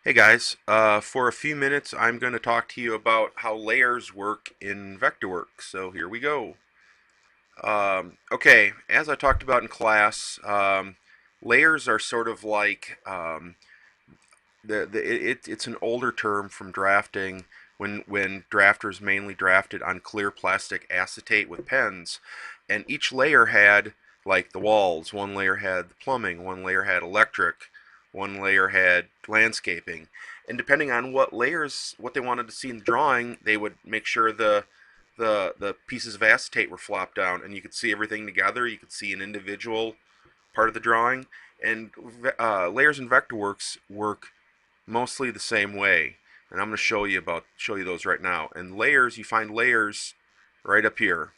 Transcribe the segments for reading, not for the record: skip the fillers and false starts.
Hey guys, for a few minutes I'm going to talk to you about how layers work in Vectorworks. So here we go. Okay, as I talked about in class, layers are sort of like it's an older term from drafting when drafters mainly drafted on clear plastic acetate with pens, and each layer had like the walls. One layer had the plumbing, one layer had electric, one layer had landscaping, and depending on what they wanted to see in the drawing, they would make sure the pieces of acetate were flopped down, and you could see everything together. You could see an individual part of the drawing, and layers in Vectorworks work mostly the same way, and I'm going to show you those right now. And layers, you find layers right up here.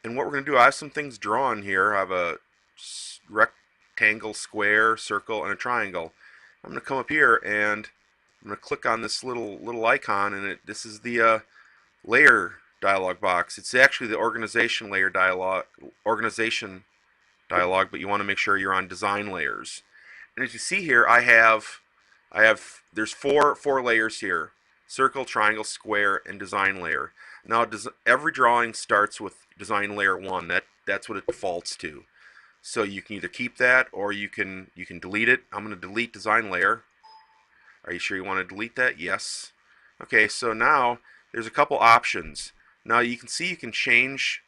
And what we're going to do, I have some things drawn here. I have a rectangle, square, circle, and a triangle. I'm going to come up here and I'm going to click on this little icon, and this is the layer dialog box. It's actually the organization dialog, but you want to make sure you're on design layers. And as you see here, there's four layers here: circle, triangle, square, and design layer. Now, every drawing starts with design layer 1. That's what it defaults to. So you can either keep that or you can delete it. I'm going to delete design layer. Are you sure you want to delete that? Yes. Okay, so now there's a couple options. Now you can see you can change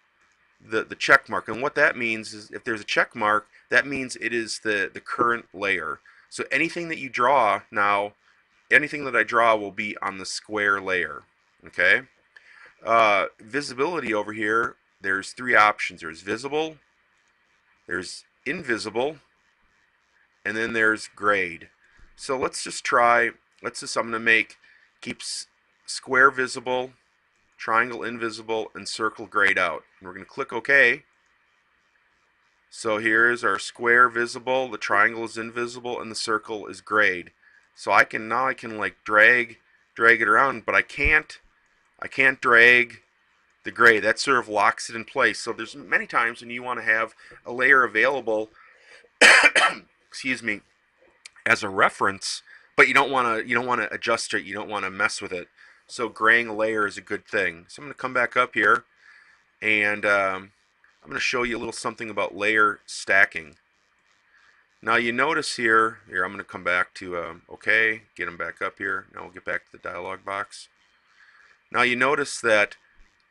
the check mark, and what that means is if there's a check mark, that means it is the current layer. So anything that you draw now, anything that I draw will be on the square layer. Okay. Visibility over here, there's three options. There's visible, there's invisible, and then there's grade. So I'm going to keep square visible, triangle invisible, and circle grayed out. And we're going to click OK. So here is our square visible, the triangle is invisible, and the circle is grayed. So I can like drag it around, but I can't drag the gray. That sort of locks it in place. So there's many times when you want to have a layer available, excuse me, as a reference, but you don't want to adjust it. You don't want to mess with it. So graying a layer is a good thing. So I'm going to come back up here, and I'm going to show you a little something about layer stacking. Now you notice here I'm going to come back to OK, get them back up here. Now we'll get back to the dialog box. Now you notice that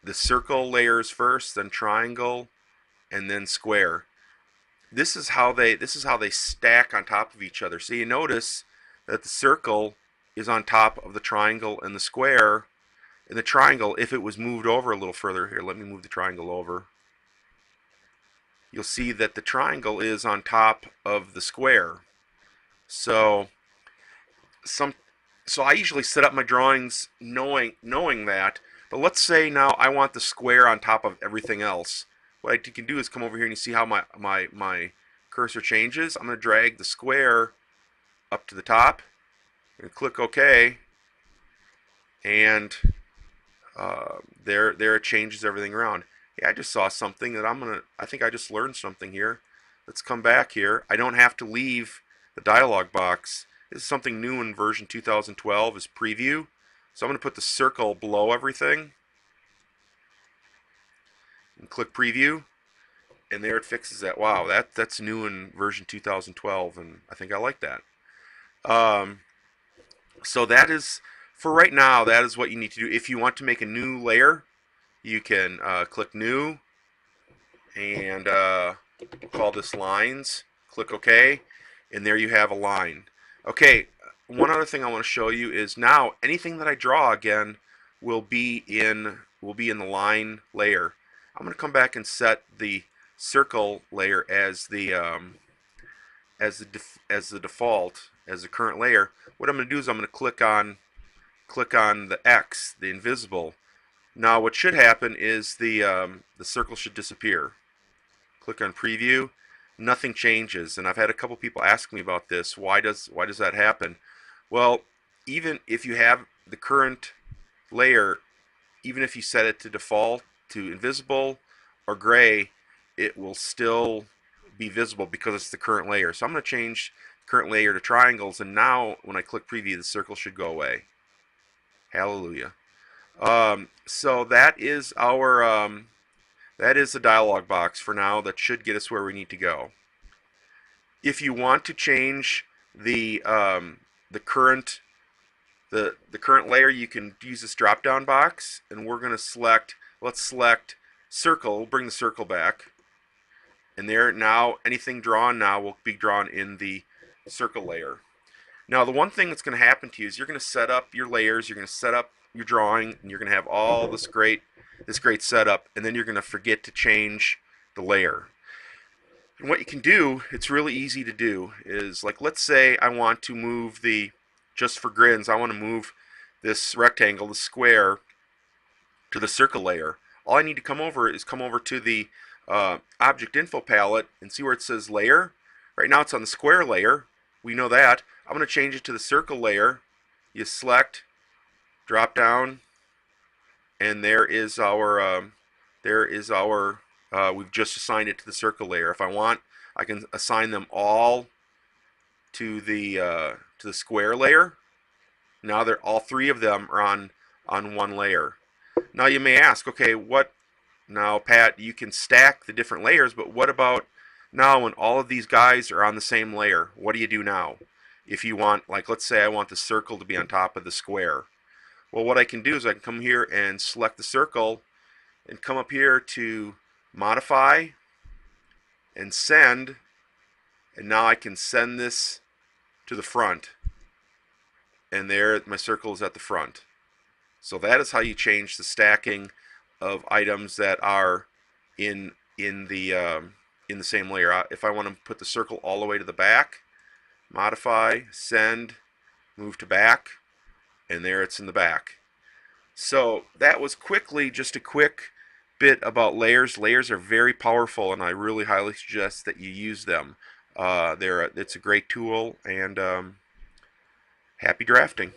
the circle layers first, then triangle, and then square. This is how they stack on top of each other. So you notice that the circle is on top of the triangle and the square. And the triangle, if it was moved over a little further, here, let me move the triangle over. You'll see that the triangle is on top of the square. So I usually set up my drawings knowing that. But let's say now I want the square on top of everything else. What you can do is come over here and you see how my cursor changes. I'm going to drag the square up to the top and click OK, and there it changes everything around. Yeah, I just saw something that I think I just learned something here. Let's come back here. I don't have to leave the dialog box. This is something new in version 2012 is preview. So I'm going to put the circle below everything and click preview, and there it fixes that. Wow, that's new in version 2012, and I think I like that. Um, so that is, for right now, that is what you need to do. If you want to make a new layer, you can click new, and call this lines. Click OK, and there you have a line. Okay, one other thing I want to show you is now anything that I draw again will be in the line layer. I'm going to come back and set the circle layer as the default, as the current layer. What I'm going to do is I'm going to click on the X, the invisible. Now what should happen is the circle should disappear. Click on preview. Nothing changes, and I've had a couple people ask me about this. Why does that happen? Well, even if you have the current layer, even if you set it to default to invisible or gray, it will still be visible because it's the current layer. So I'm going to change current layer to triangles, and now when I click preview, the circle should go away. Hallelujah. So that is the dialog box for now. That should get us where we need to go. If you want to change the current layer, you can use this drop down box, and we're going to select, let's select circle. We'll bring the circle back, and there now anything drawn now will be drawn in the circle layer. Now the one thing that's going to happen to you is you're going to set up your layers, you're going to set up your drawing, and you're going to have all this great setup, and then you're going to forget to change the layer. And what you can do, it's really easy to do, is like, let's say I want to move just for grins, I want to move this rectangle, the square, to the circle layer. All I need to come over to the object info palette and see where it says layer. Right now it's on the square layer. We know that. I'm going to change it to the circle layer. You select, drop down, and there is our we've just assigned it to the circle layer. If I want, I can assign them all to the square layer. Now they're all three of them are on one layer. Now you may ask, okay, what now, Pat? You can stack the different layers, but what about now when all of these guys are on the same layer? What do you do now? If you want, like, let's say I want the circle to be on top of the square. Well, what I can do is I can come here and select the circle and come up here to modify and send, and now I can send this to the front, and there my circle is at the front. So that is how you change the stacking of items that are in the same layer. If I want to put the circle all the way to the back, modify, send, move to back, and there it's in the back. So that was just a quick bit about layers. Layers are very powerful, and I really highly suggest that you use them. It's a great tool, and happy drafting.